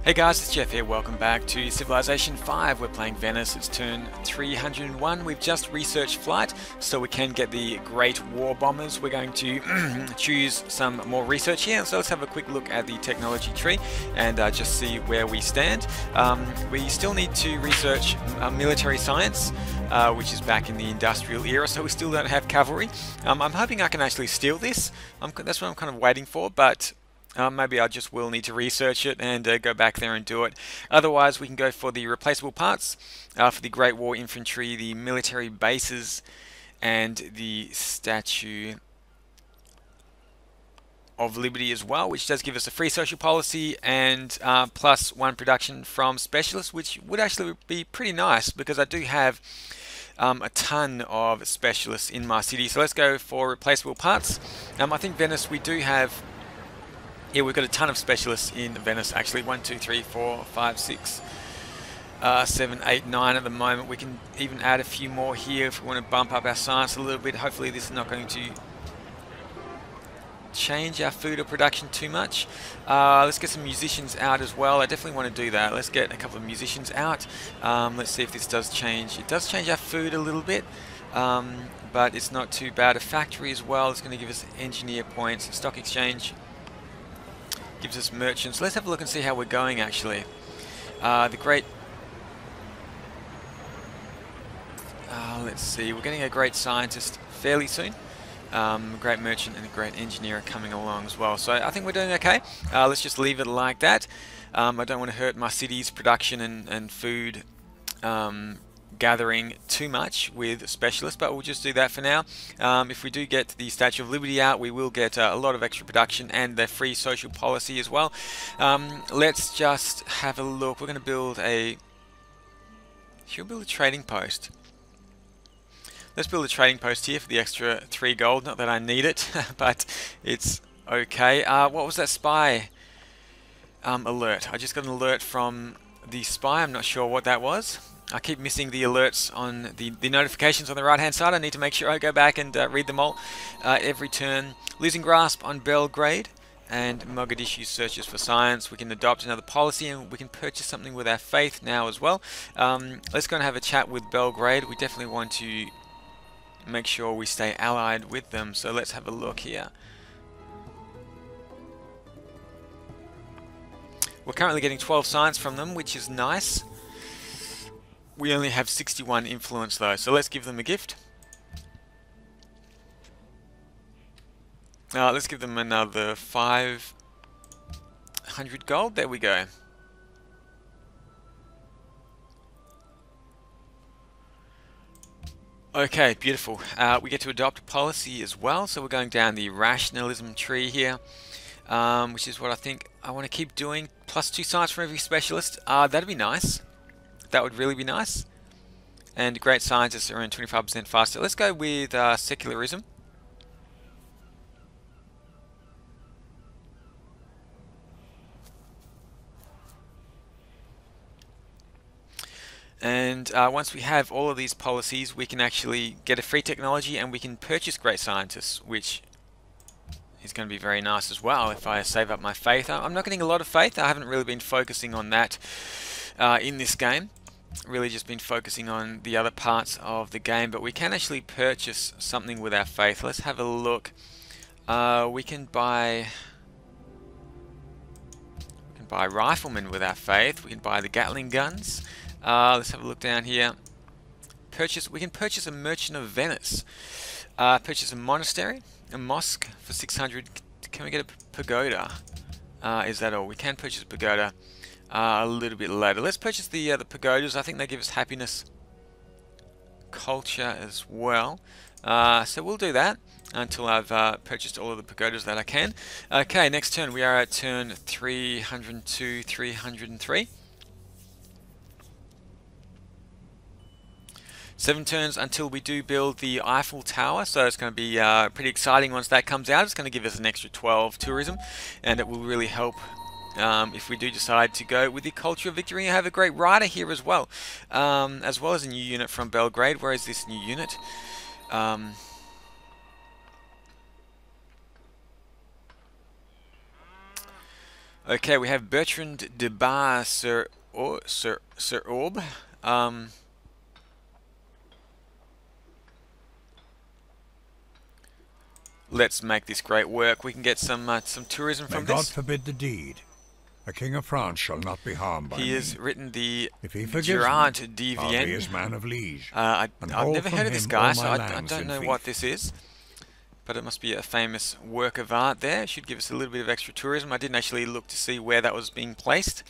Hey guys, it's Jeff here. Welcome back to Civilization 5. We're playing Venice. It's turn 301. We've just researched flight, so we can get the Great War Bombers. We're going to choose some more research here. So let's have a quick look at the technology tree and just see where we stand. We still need to research military science, which is back in the industrial era, so we still don't have cavalry. I'm hoping I can actually steal this. That's what I'm kind of waiting for, but maybe I just will need to research it and go back there and do it. Otherwise, we can go for the replaceable parts for the Great War Infantry, the military bases, and the Statue of Liberty as well, which does give us a free social policy and +1 production from specialists, which would actually be pretty nice because I do have a ton of specialists in my city. So let's go for replaceable parts. I think Venice, we do have... Yeah, we've got a ton of specialists in Venice actually. 1, 2, 3, 4, 5, 6, 7, 8, 9 at the moment. We can even add a few more here if we want to bump up our science a little bit. Hopefully this is not going to change our food or production too much. Let's get some musicians out as well. I definitely want to do that. Let's get a couple of musicians out. Let's see if this does change. It does change our food a little bit, but it's not too bad. A factory as well. It's going to give us engineer points. Stock exchange gives us merchants. Let's have a look and see how we're going actually. Let's see, we're getting a great scientist fairly soon. Great merchant and a great engineer are coming along as well. So I think we're doing okay. Let's just leave it like that. I don't want to hurt my city's production and food gathering too much with specialists, but we'll just do that for now. If we do get the Statue of Liberty out, we will get a lot of extra production and the free social policy as well. Let's just have a look. We're going to build a... Should we build a trading post? Let's build a trading post here for the extra 3 gold. Not that I need it, but it's okay. What was that spy alert? I just got an alert from the spy. I'm not sure what that was. I keep missing the alerts on the notifications on the right hand side. I need to make sure I go back and read them all every turn. Losing grasp on Belgrade, and Mogadishu searches for science. We can adopt another policy and we can purchase something with our faith now as well. Let's go and have a chat with Belgrade. We definitely want to make sure we stay allied with them, so let's have a look here. We're currently getting 12 science from them, which is nice. We only have 61 influence though, so let's give them a gift. Let's give them another 500 gold. There we go. Okay, beautiful. We get to adopt a policy as well, so we're going down the rationalism tree here, which is what I think I want to keep doing. +2 science from every specialist. That'd be nice. That would really be nice. And great scientists are around 25% faster. Let's go with secularism. And once we have all of these policies, we can actually get a free technology and we can purchase great scientists, which is going to be very nice as well if I save up my faith. I'm not getting a lot of faith. I haven't really been focusing on that in this game. Really just been focusing on the other parts of the game, but we can actually purchase something with our faith. Let's have a look. We can buy riflemen with our faith. We can buy the Gatling guns. Let's have a look down here. We can purchase a merchant of Venice. Purchase a monastery, a mosque for 600. Can we get a pagoda? Is that all? We can purchase a pagoda a little bit later. Let's purchase the pagodas. I think they give us happiness, culture as well. So we'll do that until I've purchased all of the pagodas that I can. Okay, next turn. We are at turn 302, 303. 7 turns until we do build the Eiffel Tower, so it's going to be pretty exciting once that comes out. It's going to give us an extra 12 tourism, and it will really help if we do decide to go with the Culture of Victory. I have a great rider here as well as a new unit from Belgrade. Where is this new unit? Okay, we have Bertrand de Bar Sir Orb. Let's make this great work. We can get some tourism from May God this. forbid the deed. A king of France shall not be harmed by me. He has written the If he forgives Gerard me, de I'll be Vienne. his man of liege. I've and never hold heard of from this him guy, all so my I lands don't in know fief. what this is. But it must be a famous work of art there. It should give us a little bit of extra tourism. I didn't actually look to see where that was being placed.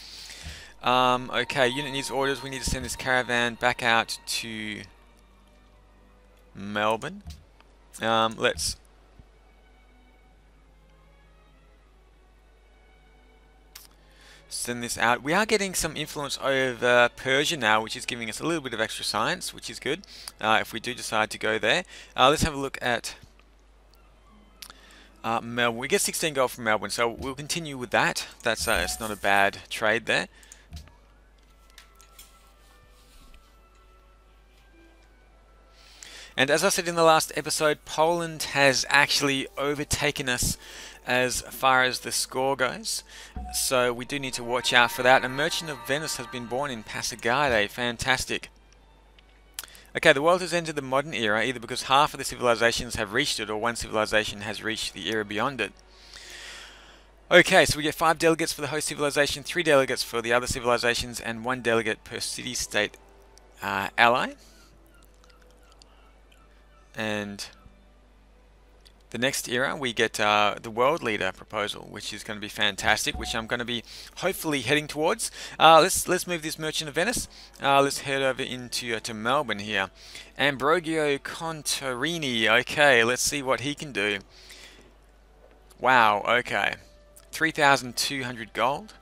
Okay, unit needs orders. We need to send this caravan back out to Melbourne. Let's send this out. We are getting some influence over Persia now, which is giving us a little bit of extra science, which is good if we do decide to go there. Let's have a look at Melbourne. We get 16 gold from Melbourne, so we'll continue with that. That's it's not a bad trade there. And as I said in the last episode, Poland has actually overtaken us as far as the score goes, so we do need to watch out for that. A merchant of Venice has been born in Passagarde. Fantastic. Okay, the world has entered the modern era either because half of the civilizations have reached it or one civilization has reached the era beyond it. Okay, so we get 5 delegates for the host civilization, 3 delegates for the other civilizations, and 1 delegate per city-state ally. And the next era, we get the world leader proposal, which is going to be fantastic, which I'm going to be hopefully heading towards. Let's move this merchant of Venice. Let's head over into to Melbourne here. Ambrogio Contarini. Okay, let's see what he can do. Wow. Okay, 3,200 gold,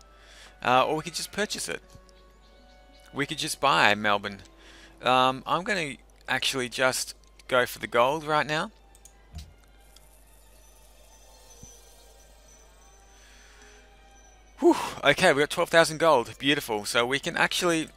or we could just purchase it. We could just buy Melbourne. I'm going to actually just go for the gold right now. Whew, okay, we got 12,000 gold. Beautiful. So we can actually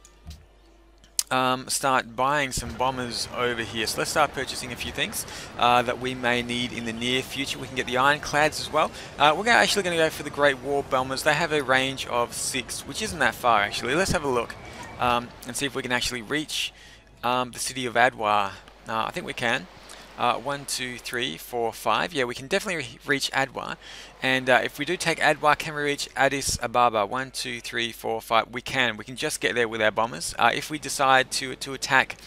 start buying some bombers over here. So let's start purchasing a few things that we may need in the near future. We can get the ironclads as well. We're actually going to go for the Great War bombers. They have a range of 6, which isn't that far actually. Let's have a look and see if we can actually reach the city of Adwa. I think we can. 1, 2, 3, 4, 5. Yeah, we can definitely reach Adwa. And if we do take Adwa, can we reach Addis Ababa? 1, 2, 3, 4, 5. We can. We can just get there with our bombers. If we decide to attack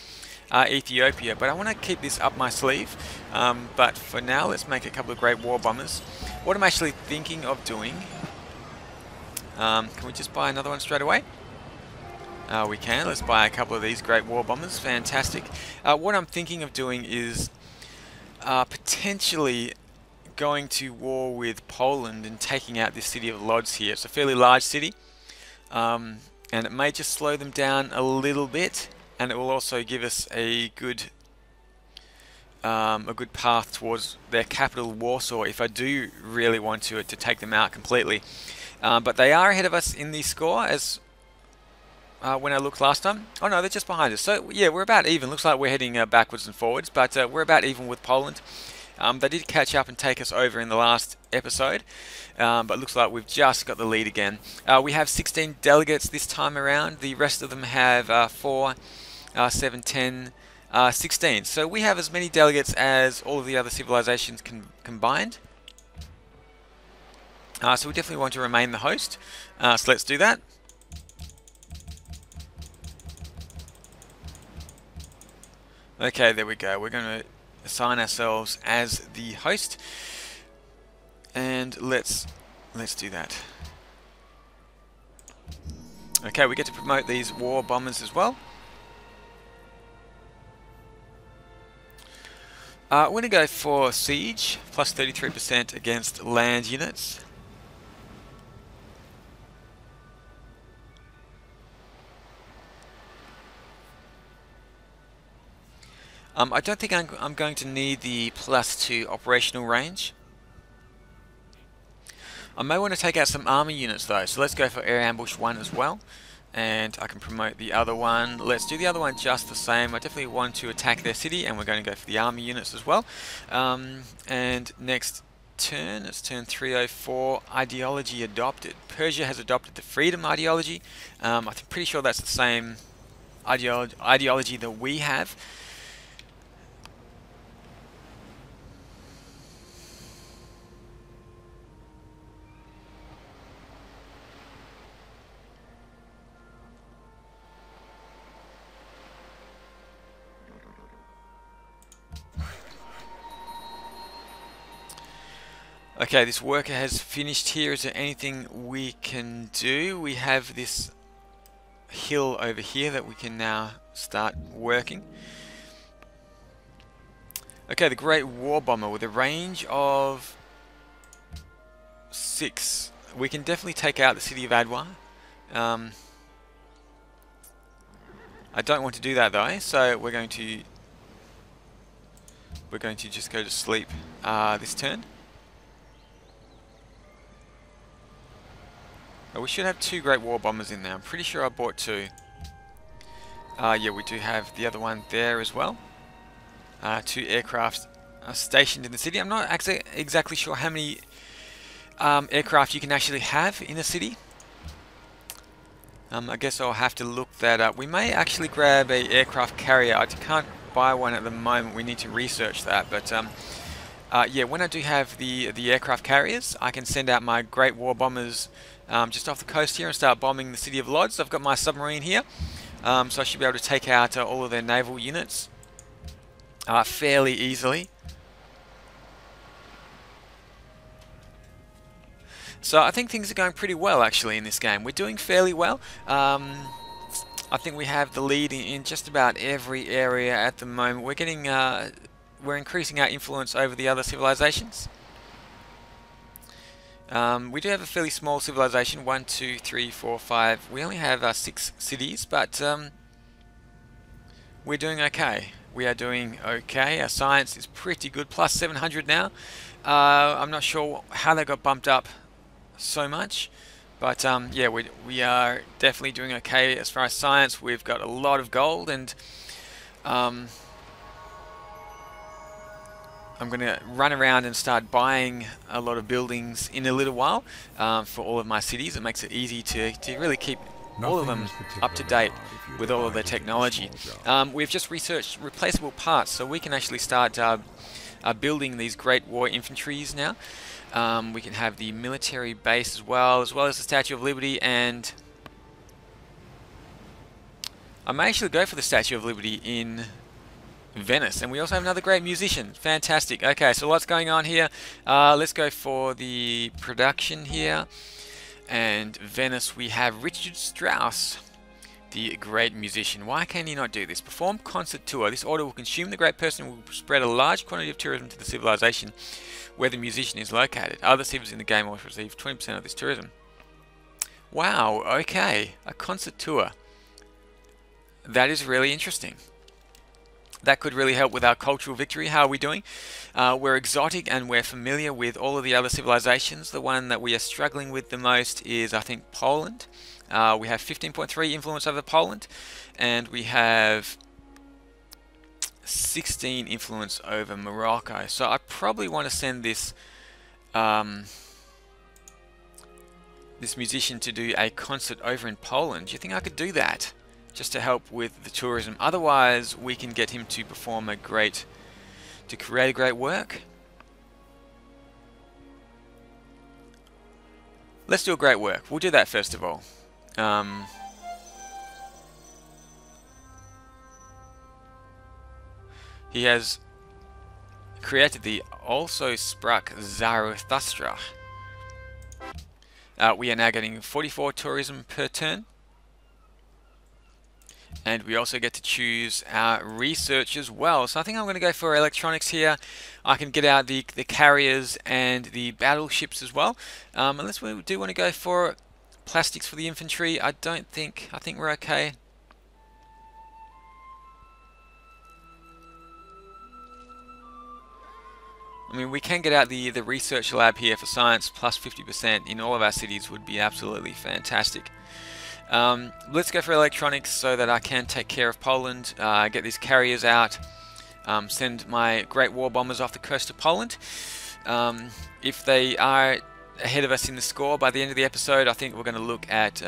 Ethiopia, but I want to keep this up my sleeve. But for now, let's make a couple of Great War bombers. What I'm actually thinking of doing. Can we just buy another one straight away? We can. Let's buy a couple of these Great War bombers. Fantastic. What I'm thinking of doing is potentially going to war with Poland and taking out this city of Lodz here. It's a fairly large city, and it may just slow them down a little bit, and it will also give us a good path towards their capital, Warsaw, if I do really want to take them out completely. But they are ahead of us in the score as when I looked last time. Oh no, they're just behind us. So yeah, we're about even. Looks like we're heading backwards and forwards, but we're about even with Poland. They did catch up and take us over in the last episode, but looks like we've just got the lead again. We have 16 delegates this time around. The rest of them have 4, 7, 10, 16. So we have as many delegates as all of the other civilizations combined. So we definitely want to remain the host. So let's do that. Okay, there we go. We're going to assign ourselves as the host, and let's do that. Okay, we get to promote these war bombers as well. We're going to go for siege, plus 33% against land units. I don't think I'm going to need the +2 operational range. I may want to take out some army units though, so let's go for air ambush 1 as well. And I can promote the other one. Let's do the other one just the same. I definitely want to attack their city, and we're going to go for the army units as well. And next, turn. It's turn 304. Ideology adopted. Persia has adopted the freedom ideology. I'm pretty sure that's the same ideology that we have. Okay, this worker has finished here. Is there anything we can do? We have this hill over here that we can now start working. Okay, the Great War Bomber with a range of 6. We can definitely take out the city of Adwa. I don't want to do that though, so we're going to just go to sleep this turn. We should have 2 Great War Bombers in there. I'm pretty sure I bought 2. Yeah, we do have the other one there as well. 2 aircraft stationed in the city. I'm not exactly sure how many aircraft you can actually have in a city. I guess I'll have to look that up. We may actually grab a aircraft carrier. I can't buy one at the moment. We need to research that. But yeah, when I do have the aircraft carriers, I can send out my Great War Bombers just off the coast here and start bombing the city of Lodz. I've got my submarine here, so I should be able to take out all of their naval units fairly easily. So I think things are going pretty well actually in this game. We're doing fairly well. I think we have the lead in just about every area at the moment. We're getting, we're increasing our influence over the other civilizations. We do have a fairly small civilization, 1, 2, 3, 4, 5. We only have 6 cities, but we're doing okay. We are doing okay. Our science is pretty good, plus 700 now. I'm not sure how they got bumped up so much, but yeah, we are definitely doing okay as far as science. We've got a lot of gold, and I'm going to run around and start buying a lot of buildings in a little while for all of my cities. It makes it easy to really keep all of them up to date with all of their technology. We've just researched replaceable parts, so we can actually start building these Great War Infantries now. We can have the military base as well as the Statue of Liberty, and I may actually go for the Statue of Liberty in Venice. And we also have another great musician. Fantastic. Okay, so lots going on here. Let's go for the production here. And Venice, we have Richard Strauss, the great musician. Why can he not do this? Perform concert tour. This order will consume the great person and will spread a large quantity of tourism to the civilization where the musician is located. Other civs in the game will receive 20% of this tourism. Wow, okay. A concert tour. That is really interesting. That could really help with our cultural victory. How are we doing? We're exotic and we're familiar with all of the other civilizations. The one that we are struggling with the most is, I think, Poland. We have 15.3 influence over Poland, and we have 16 influence over Morocco. So I probably want to send this this musician to do a concert over in Poland. Do you think I could do that? Just to help with the tourism. Otherwise, we can get him to perform to create a great work. Let's do a great work. We'll do that first of all. He has created the also Sprach Zarathustra. We are now getting 44 tourism per turn. And we also get to choose our research as well. So I think I'm going to go for electronics here. I can get out the carriers and the battleships as well. Unless we do want to go for plastics for the infantry. I think we're okay. I mean, we can get out the research lab here for science, plus 50% in all of our cities would be absolutely fantastic. Let's go for electronics so that I can take care of Poland, get these carriers out, send my Great War Bombers off the coast of Poland. If they are ahead of us in the score by the end of the episode, I think we're going to look at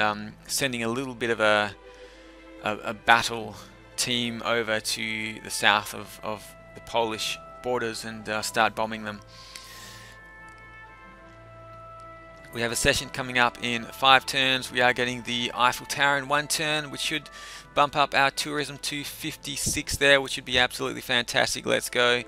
sending a little bit of a battle team over to the south of the Polish borders and start bombing them. We have a session coming up in 5 turns. We are getting the Eiffel Tower in 1 turn, which should bump up our tourism to 56 there, which would be absolutely fantastic. Let's go.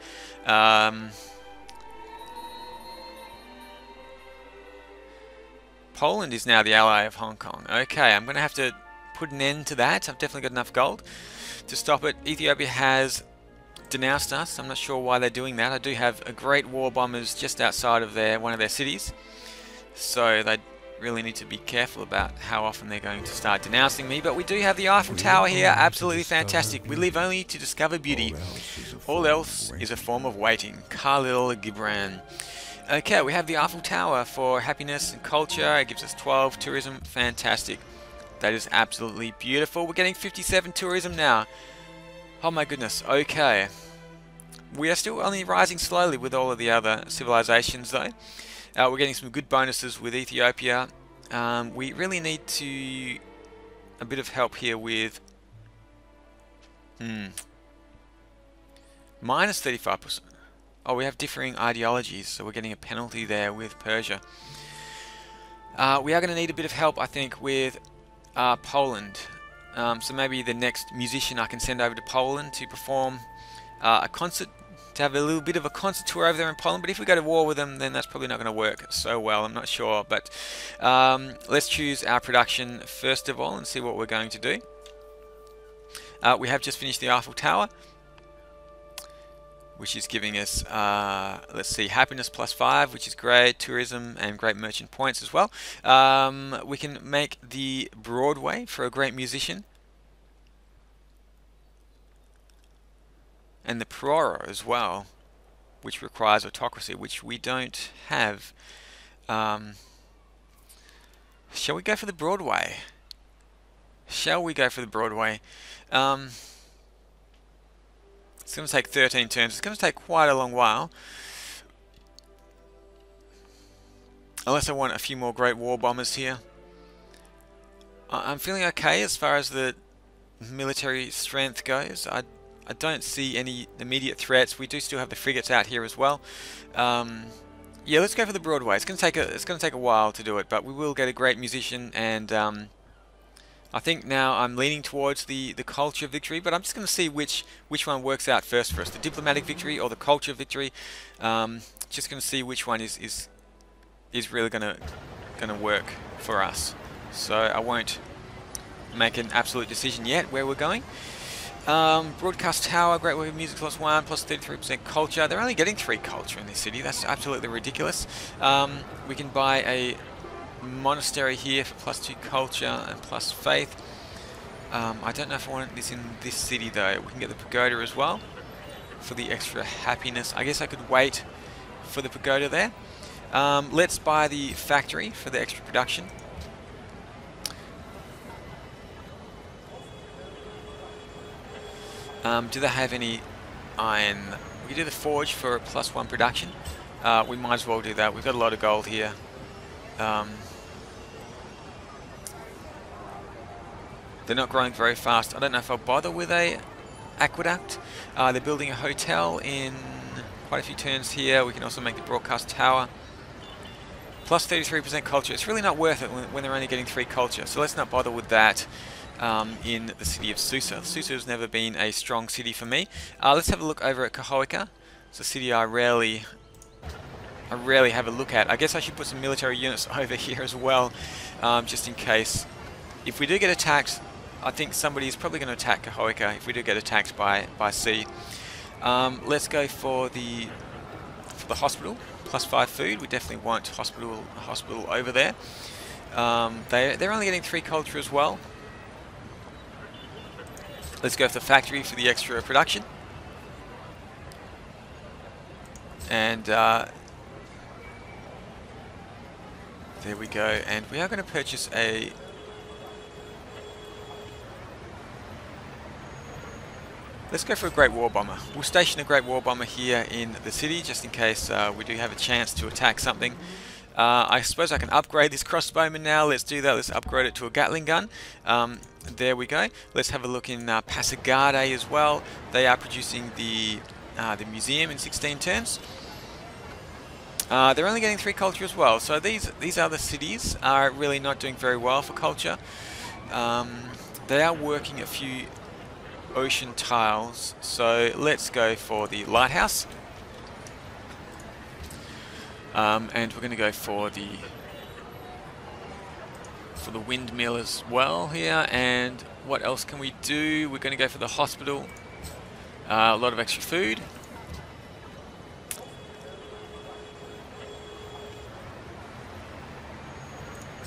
Poland is now the ally of Hong Kong. Okay, I'm going to have to put an end to that. I've definitely got enough gold to stop it. Ethiopia has denounced us. I'm not sure why they're doing that. I do have a great war bombers just outside of one of their cities, so they really need to be careful about how often they're going to start denouncing me. But we do have the Eiffel Tower here. Absolutely fantastic. We live only to discover beauty. All else is a form of waiting. Khalil Gibran. Okay, we have the Eiffel Tower for happiness and culture. It gives us 12 tourism. Fantastic. That is absolutely beautiful. We're getting 57 tourism now. Oh my goodness. Okay. We are still only rising slowly with all of the other civilizations though. We're getting some good bonuses with Ethiopia. We really need a bit of help here with minus 35%. Oh, we have differing ideologies, so we're getting a penalty there with Persia. We are going to need a bit of help, I think, with Poland. So maybe the next musician I can send over to Poland to perform a concert, to have a little bit of a concert tour over there in Poland. But if we go to war with them, then that's probably not going to work so well. I'm not sure. But let's choose our production first of all and see what we're going to do. We have just finished the Eiffel Tower, which is giving us, let's see, happiness +5, which is great, tourism and great merchant points as well. We can make the Broadway for a great musician, and the Prora as well, which requires autocracy, which we don't have. Shall we go for the Broadway? Shall we go for the Broadway? It's going to take 13 turns. It's going to take quite a long while. Unless I want a few more great war bombers here. I'm feeling okay as far as the military strength goes. I don't see any immediate threats. We do still have the frigates out here as well. Yeah, let's go for the Broadway. It's going to take a while to do it, but we will get a great musician, and I think now I'm leaning towards the culture victory, but I'm just going to see which one works out first for us, the diplomatic victory or the culture victory. Just going to see which one is really going to work for us. So I won't make an absolute decision yet where we're going. Broadcast Tower, great work of music +1, +33% culture. They're only getting 3 culture in this city. That's absolutely ridiculous. We can buy a monastery here for +2 culture and + faith. I don't know if I want this in this city though. We can get the pagoda as well for the extra happiness. I guess I could wait for the pagoda there. Let's buy the factory for the extra production. Do they have any iron? We could do the forge for a +1 production. We might as well do that. We've got a lot of gold here. They're not growing very fast. I don't know if I'll bother with a aqueduct. They're building a hotel in quite a few turns here. We can also make the broadcast tower. +33% culture. It's really not worth it when they're only getting 3 culture. So let's not bother with that in the city of Susa. Susa has never been a strong city for me. Let's have a look over at Cahoeca. It's a city I rarely have a look at. I guess I should put some military units over here as well, just in case. If we do get attacked, I think somebody is probably going to attack Cahoeca if we do get attacked by sea. Let's go for the hospital. +5 food. We definitely want a hospital over there. They're only getting 3 culture as well. Let's go for the factory for the extra production. And there we go. And we are going to purchase a... Let's go for a Great War Bomber. We'll station a Great War Bomber here in the city, just in case we do have a chance to attack something. I suppose I can upgrade this crossbowman now. Let's do that. Let's upgrade it to a Gatling gun. There we go. Let's have a look in Passagarde as well. They are producing the museum in 16 turns. They're only getting 3 culture as well, so these other cities are really not doing very well for culture. They are working a few ocean tiles, so let's go for the lighthouse. And we're going to go for the windmill as well here. And what else can we do? We're going to go for the hospital. A lot of extra food.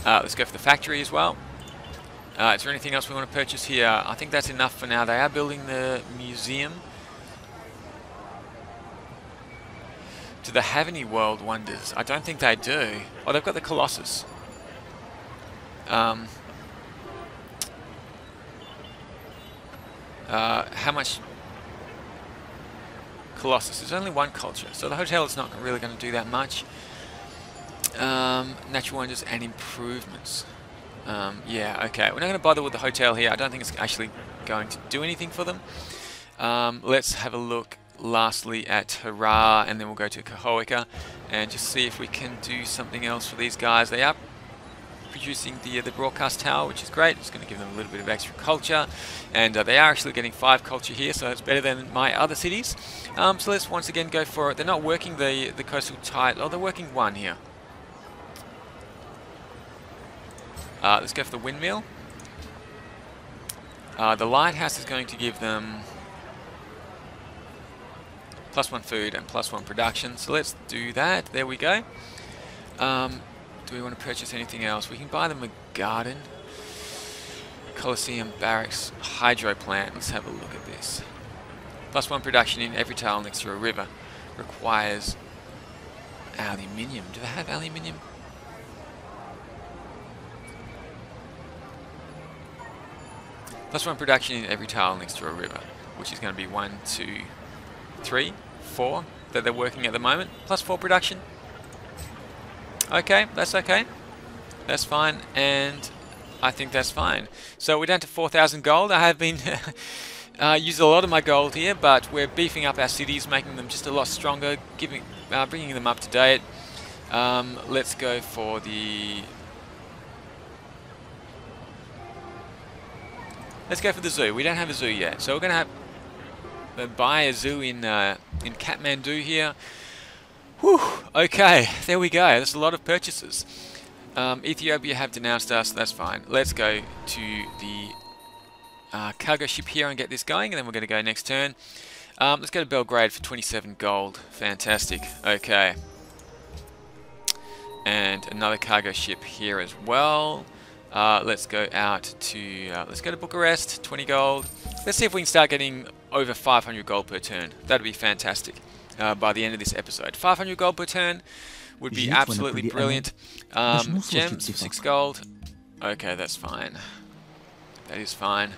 Let's go for the factory as well. Is there anything else we want to purchase here? I think that's enough for now. They are building the museum. Do they have any world wonders? I don't think they do. Oh, they've got the Colossus. How much? Colossus. There's only 1 culture, so the hotel is not really going to do that much. Natural wonders and improvements. Yeah, okay. We're not going to bother with the hotel here. I don't think it's actually going to do anything for them. Let's have a look lastly at Hurrah, and then we'll go to Cahoeca and just see if we can do something else for these guys. They are producing the broadcast tower, which is great. It's going to give them a little bit of extra culture, and they are actually getting 5 culture here, so it's better than my other cities. So let's once again go for it. They're not working the coastal tide. Oh, they're working 1 here. Let's go for the windmill. The lighthouse is going to give them +1 food and +1 production. So let's do that. There we go. Do we want to purchase anything else? We can buy them a garden. Coliseum, barracks, hydro plant. Let's have a look at this. +1 production in every tile next to a river. Requires aluminium. Do they have aluminium? +1 production in every tile next to a river, which is going to be 1, 2, 3, 4 that they're working at the moment. +4 production. Okay, that's okay. That's fine, and I think that's fine. So we're down to 4,000 gold. I have been used a lot of my gold here, but we're beefing up our cities, making them just a lot stronger, bringing them up to date. Let's go for the... Let's go for the zoo. We don't have a zoo yet, so we're going to have buy a zoo in Kathmandu here. Whew, okay, there we go. That's a lot of purchases. Ethiopia have denounced us. That's fine. Let's go to the cargo ship here and get this going, and then we're going to go next turn. Let's go to Belgrade for 27 gold. Fantastic. Okay. And another cargo ship here as well. Let's go out to let's go to Bucharest. 20 gold. Let's see if we can start getting over 500 gold per turn. That'd be fantastic. By the end of this episode, 500 gold per turn would be absolutely brilliant. Gems, 6 gold. Okay, that's fine. That is fine.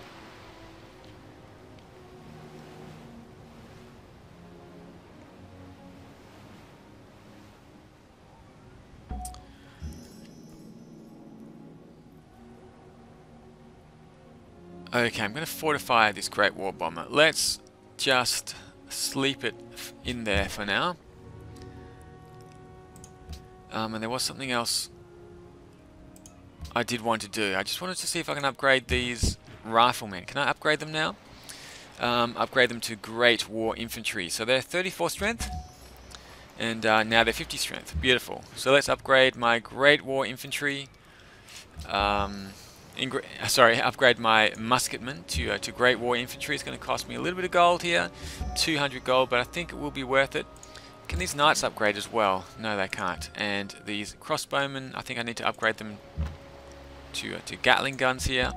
Okay, I'm going to fortify this Great War Bomber. Let's just sleep it in there for now. And there was something else I did want to do. I just wanted to see if I can upgrade these riflemen. Can I upgrade them now? Upgrade them to Great War Infantry. So they're 34 strength, and now they're 50 strength. Beautiful. So let's upgrade my Great War Infantry. Upgrade my musketmen to Great War Infantry. It's going to cost me a little bit of gold here, 200 gold, but I think it will be worth it. Can these knights upgrade as well? No, they can't. And these crossbowmen, I think I need to upgrade them to Gatling guns here.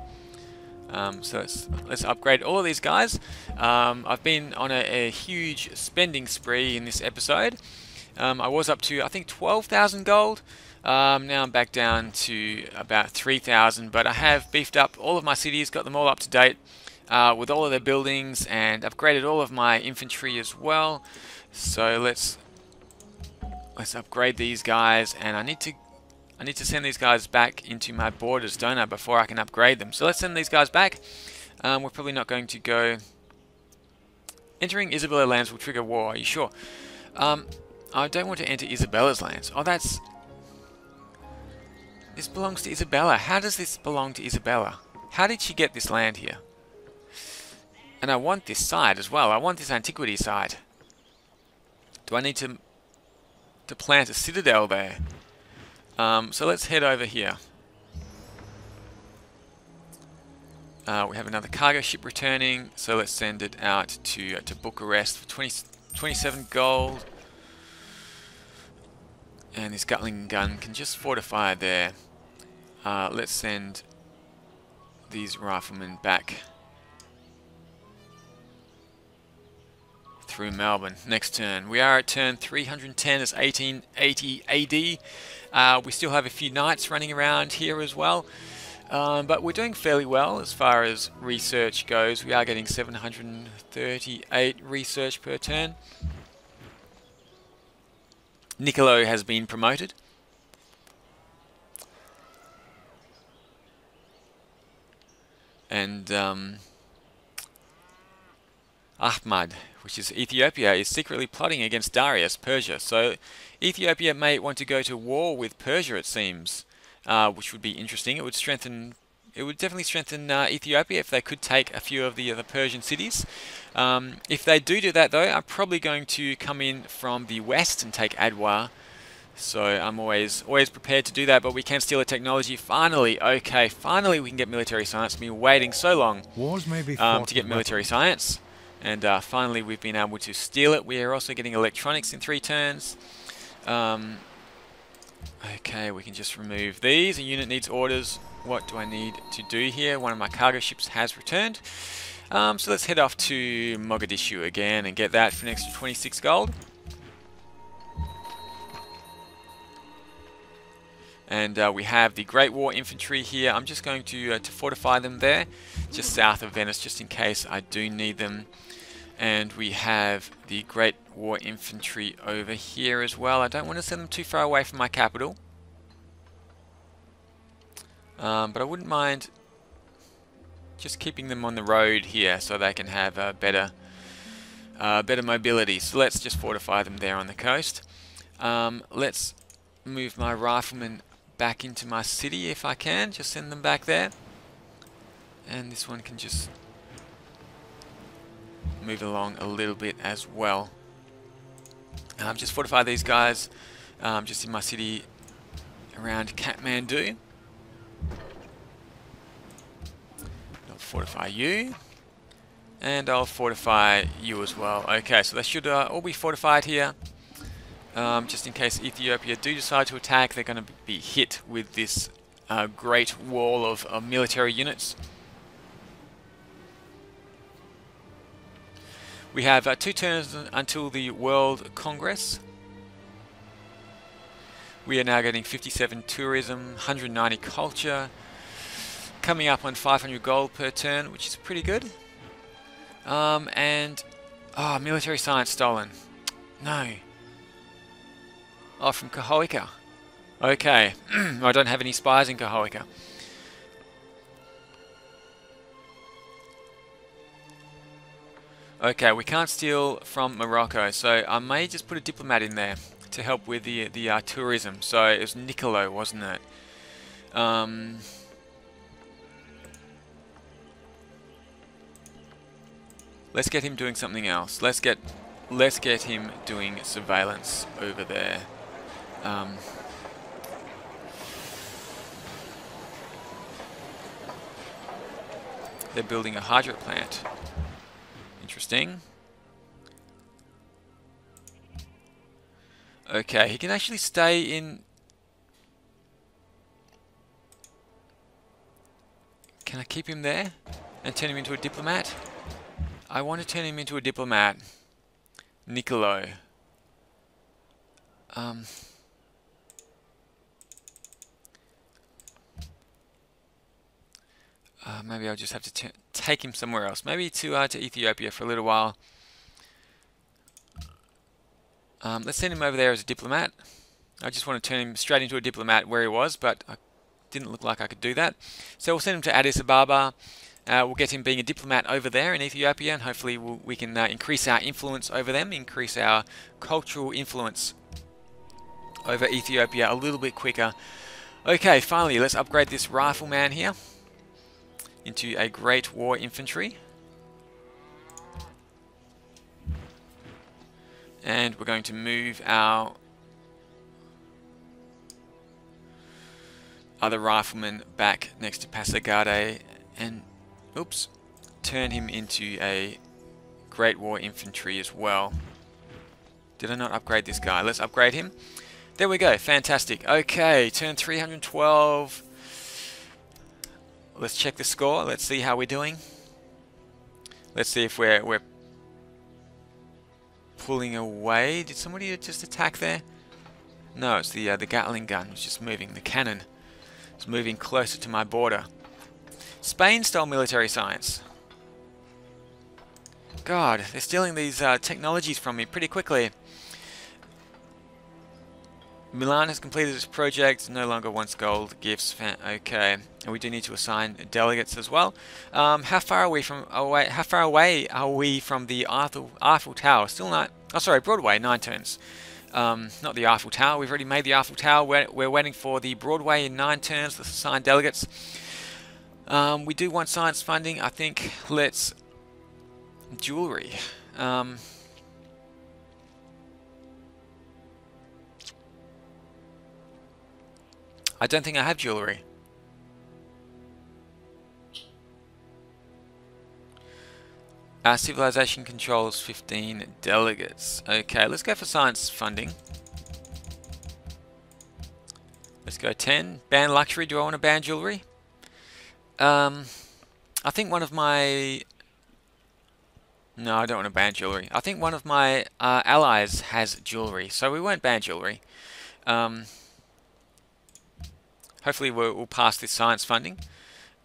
So let's upgrade all of these guys. I've been on a huge spending spree in this episode. I was up to, I think, 12,000 gold. Now I'm back down to about 3,000, but I have beefed up all of my cities, got them all up to date. with all of their buildings and upgraded all of my infantry as well. So let's upgrade these guys, and I need to send these guys back into my borders, don't I, before I can upgrade them. So let's send these guys back. We're probably not going to go. Entering Isabella lands will trigger war. Are you sure? I don't want to enter Isabella's lands. Oh, this belongs to Isabella. How does this belong to Isabella? How did she get this land here? And I want this side as well. I want this antiquity side. Do I need to plant a citadel there? So let's head over here. We have another cargo ship returning, so let's send it out to Bucharest for 27 gold. And this Gatling gun can just fortify there. Let's send these riflemen back through Melbourne next turn. We are at turn 310 as 1880 AD. We still have a few knights running around here as well. But we're doing fairly well as far as research goes. We are getting 738 research per turn. Niccolo has been promoted. And Ahmad, which is Ethiopia, is secretly plotting against Darius, Persia. So Ethiopia may want to go to war with Persia, it seems. Which would be interesting. It would definitely strengthen Ethiopia if they could take a few of the Persian cities. If they do that, though, I'm probably going to come in from the west and take Adwa. So I'm always prepared to do that. But we can steal a technology. Finally, okay, finally we can get military science. We've been waiting so long to get military science, and finally we've been able to steal it. We are also getting electronics in 3 turns. Okay, we can just remove these. A unit needs orders. What do I need to do here? One of my cargo ships has returned. So let's head off to Mogadishu again and get that for an extra 26 gold. And we have the Great War Infantry here. I'm just going to fortify them there, just south of Venice, just in case I do need them. And we have the Great War Infantry over here as well. I don't want to send them too far away from my capital. But I wouldn't mind just keeping them on the road here so they can have better mobility. So let's just fortify them there on the coast. Let's move my riflemen back into my city if I can. Just send them back there. And this one can just move along a little bit as well. Just fortify these guys just in my city around Kathmandu. I'll fortify you, and I'll fortify you as well. Okay, so they should all be fortified here. Just in case Ethiopia do decide to attack, they're going to be hit with this great wall of military units. We have 2 turns until the World Congress. We are now getting 57 tourism, 190 culture, coming up on 500 gold per turn, which is pretty good. Military science stolen. No. Oh, from Cahoeca. Okay. I don't have any spies in Cahoeca. Okay, we can't steal from Morocco, so I may just put a diplomat in there to help with the tourism. So it was Niccolo, wasn't it? Let's get him doing something else. Let's get him doing surveillance over there. They're building a hydro plant. Interesting. Okay, he can actually stay in... Can I keep him there and turn him into a diplomat? I want to turn him into a diplomat. Niccolo. Maybe I'll just have to take him somewhere else. Maybe to Ethiopia for a little while. Let's send him over there as a diplomat. I just want to turn him straight into a diplomat where he was, but I didn't look like I could do that. So we'll send him to Addis Ababa. We'll get him being a diplomat over there in Ethiopia, and hopefully we can increase our influence over them, increase our cultural influence over Ethiopia a little bit quicker. Okay, finally, let's upgrade this rifleman here into a Great War Infantry. And we're going to move our other rifleman back next to Passagarde and, oops, turn him into a Great War Infantry as well. Did I not upgrade this guy? Let's upgrade him. There we go, fantastic. Okay, turn 312. Let's check the score. Let's see how we're doing. Let's see if we're pulling away. Did somebody just attack there? No, it's the Gatling gun. It's just moving. The cannon is moving closer to my border. Spain stole military science. God, they're stealing these technologies from me pretty quickly. Milan has completed its project, no longer wants gold gifts. Okay, and we do need to assign delegates as well. How far are we from How far away are we from the Eiffel Tower? Still not. Oh, sorry, Broadway. 9 turns. Not the Eiffel Tower. We've already made the Eiffel Tower. We're waiting for the Broadway in 9 turns. Let's assign delegates. We do want science funding. I think let's jewelry. I don't think I have jewelry. Our civilization controls 15 delegates. Okay, let's go for science funding. Let's go 10. Ban luxury. Do I want to ban jewelry? I think one of my... No, I don't want to ban jewelry. I think one of my allies has jewelry, so we won't ban jewelry. Hopefully we'll pass this science funding,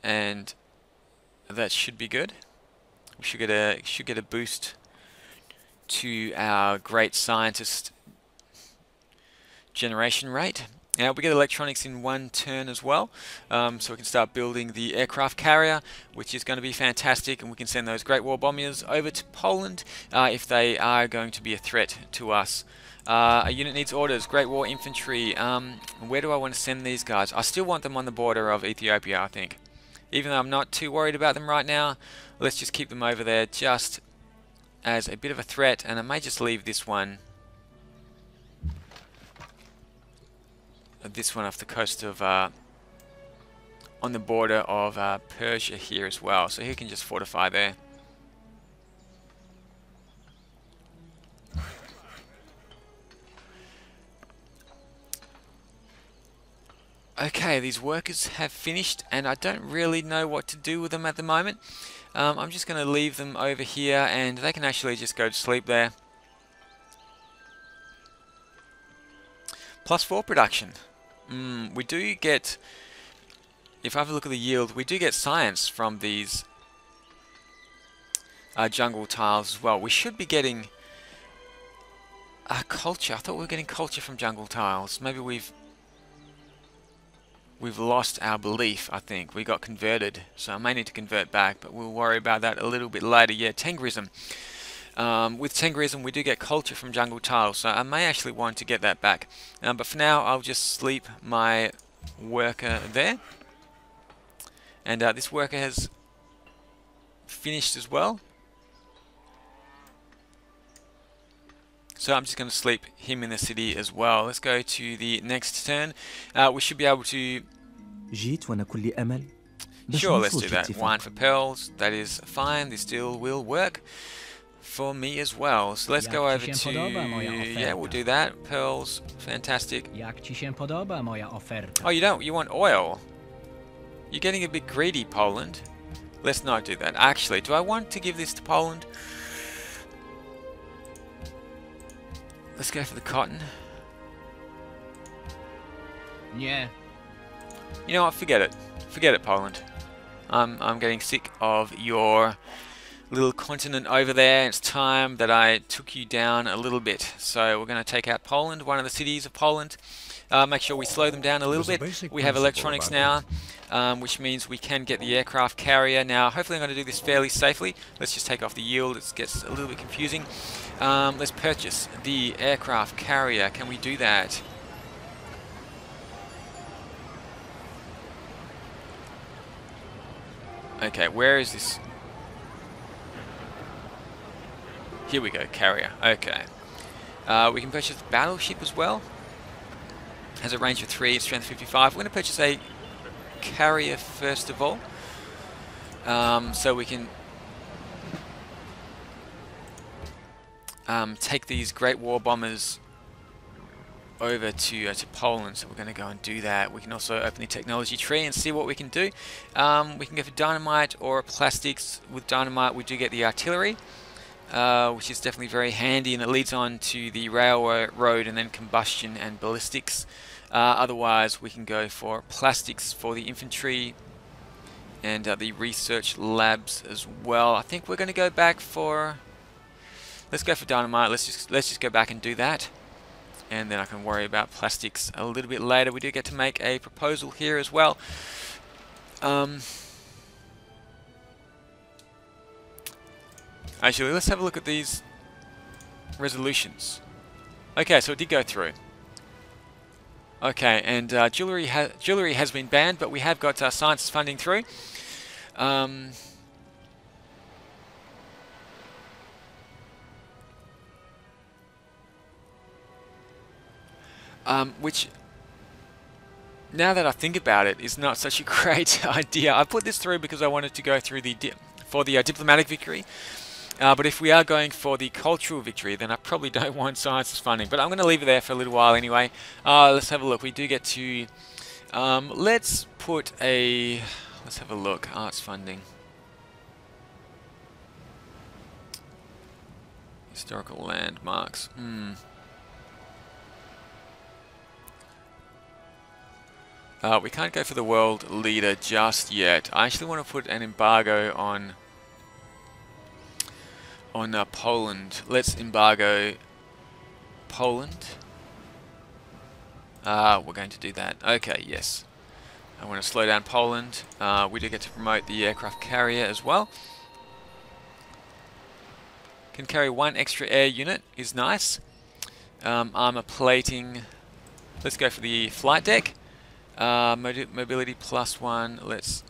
and that should be good. We should get a boost to our great scientist generation rate. Now we get electronics in 1 turn as well, so we can start building the aircraft carrier, which is going to be fantastic, and we can send those Great War bombers over to Poland if they are going to be a threat to us. A unit needs orders. Great War Infantry. Where do I want to send these guys? I still want them on the border of Ethiopia, I think. Even though I'm not too worried about them right now, let's just keep them over there just as a bit of a threat, and I may just leave this one off the coast of, on the border of Persia here as well, so he can just fortify there. Okay, these workers have finished, and I don't really know what to do with them at the moment. I'm just going to leave them over here, and they can actually just go to sleep there. +4 production. We do get, if I have a look at the yield, we do get science from these jungle tiles as well. We should be getting culture. I thought we were getting culture from jungle tiles. Maybe we've lost our belief, I think. We got converted, so I may need to convert back, but we'll worry about that a little bit later. Yeah, Tengrism. With Tengrism, we do get culture from jungle tiles, so I may actually want to get that back. But for now, I'll just sleep my worker there. And this worker has finished as well. So I'm just going to sleep him in the city as well. Let's go to the next turn. We should be able to... Sure, let's do that. Wine for pearls. That is fine. This deal will work for me as well. So let's go over to... Yeah, we'll do that. Pearls. Fantastic. Oh, you don't? You want oil? You're getting a bit greedy, Poland. Let's not do that. Actually, do I want to give this to Poland? Let's go for the cotton. Yeah. You know what? Forget it. Forget it, Poland. I'm getting sick of your little continent over there. It's time that I took you down a little bit. So we're going to take out Poland, one of the cities of Poland. Make sure we slow them down a little bit. We have electronics now, which means we can get the aircraft carrier. Now, hopefully I'm going to do this fairly safely. Let's just take off the yield. It gets a little bit confusing. Let's purchase the aircraft carrier. Can we do that? Okay, where is this? Here we go, carrier. Okay. We can purchase the battleship as well. Has a range of 3, strength 55. We're going to purchase a carrier first of all. So we can take these great war bombers over to Poland. So we're going to go and do that. We can also open the technology tree and see what we can do. We can go for dynamite or plastics. With dynamite we do get the artillery, which is definitely very handy, and it leads on to the railroad and then combustion and ballistics. Otherwise we can go for plastics for the infantry and the research labs as well. I think we're going to go back for... Let's go for dynamite. Let's just go back and do that, and then I can worry about plastics a little bit later. We do get to make a proposal here as well. Actually, let's have a look at these resolutions. Okay, so it did go through. Okay, and jewelry has been banned, but we have got science funding through. Which, now that I think about it, is not such a great idea. I put this through because I wanted to go through the diplomatic victory. But if we are going for the cultural victory, then I probably don't want sciences funding. But I'm going to leave it there for a little while anyway. Let's have a look. We do get to... let's have a look. Arts funding. Historical landmarks. We can't go for the world leader just yet. I actually want to put an embargo on Poland. Let's embargo Poland. We're going to do that. Okay, yes. I want to slow down Poland. We do get to promote the aircraft carrier as well. Can carry 1 extra air unit, is nice. Armor plating. Let's go for the flight deck. Mobility +1. Let's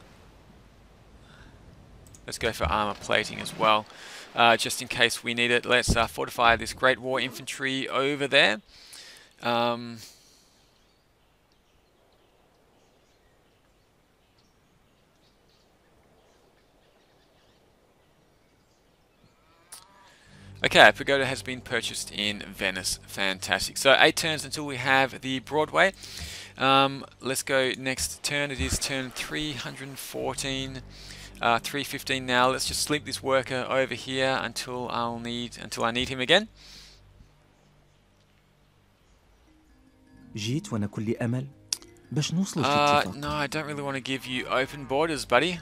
go for armor plating as well, just in case we need it. Let's fortify this Great War infantry over there. Okay, Pagoda has been purchased in Venice. Fantastic. So 8 turns until we have the Broadway. Let's go next turn. It is turn 314. 315 now. Let's just sleep this worker over here until I need him again. No, I don't really want to give you open borders, buddy.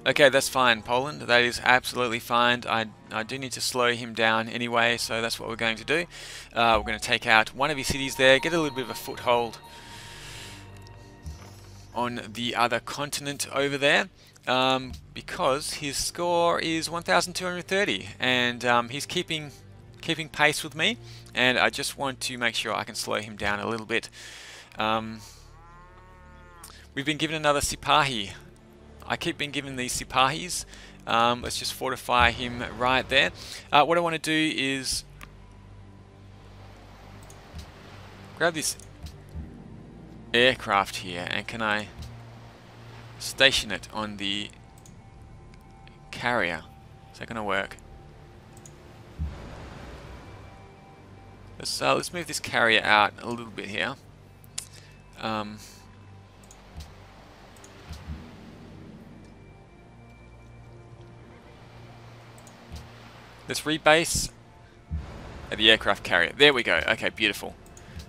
Okay, that's fine, Poland. That is absolutely fine. I do need to slow him down anyway, so that's what we're going to do. We're going to take out one of his cities there, get a little bit of a foothold on the other continent over there, because his score is 1,230, and he's keeping pace with me, and I just want to make sure I can slow him down a little bit. We've been given another Sipahi. I keep being given these Sipahis. Let's just fortify him right there. What I want to do is grab this aircraft here, and can I station it on the carrier? Is that going to work? Let's move this carrier out a little bit here. Let's rebase at the aircraft carrier. There we go. Okay, beautiful.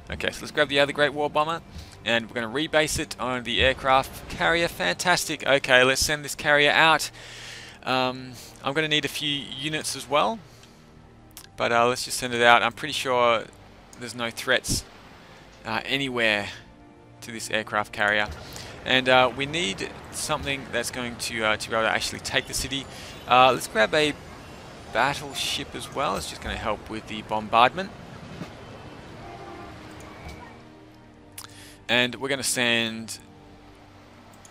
Okay, so let's grab the other Great War Bomber. and we're going to rebase it on the aircraft carrier. Fantastic. Okay, let's send this carrier out. I'm going to need a few units as well, but let's just send it out. I'm pretty sure there's no threats anywhere to this aircraft carrier, and we need something that's going to be able to actually take the city. Let's grab a battleship as well. It's just going to help with the bombardment. And we're going to send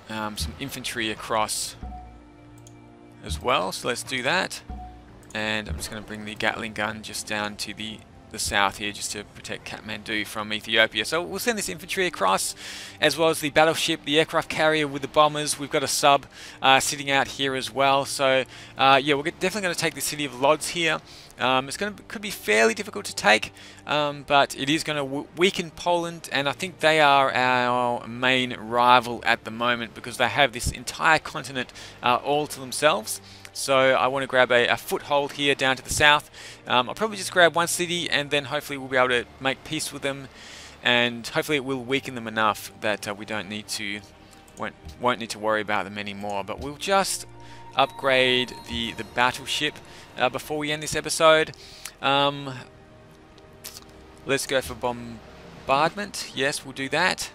some infantry across as well. So let's do that. And I'm just going to bring the Gatling gun just down to the south here, just to protect Kathmandu from Ethiopia. So we'll send this infantry across, as well as the battleship, the aircraft carrier with the bombers. We've got a sub sitting out here as well. So yeah, we're definitely going to take the city of Lodz here. Could be fairly difficult to take, but it is going to weaken Poland, and I think they are our main rival at the moment because they have this entire continent all to themselves. So I want to grab a foothold here down to the south. I'll probably just grab one city, and then hopefully we'll be able to make peace with them, and hopefully it will weaken them enough that we won't need to worry about them anymore. But we'll just upgrade the battleship before we end this episode. Let's go for bombardment. Yes, we'll do that.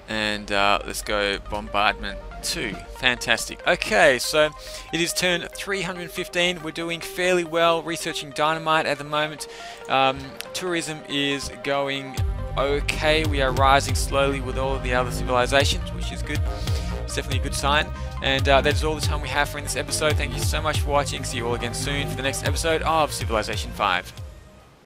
And let's go bombardment 2. Fantastic. Okay, so it is turn 315. We're doing fairly well researching dynamite at the moment. Tourism is going okay. We are rising slowly with all of the other civilizations, which is good. It's definitely a good sign. And that is all the time we have for in this episode. Thank you so much for watching. See you all again soon for the next episode of Civilization 5.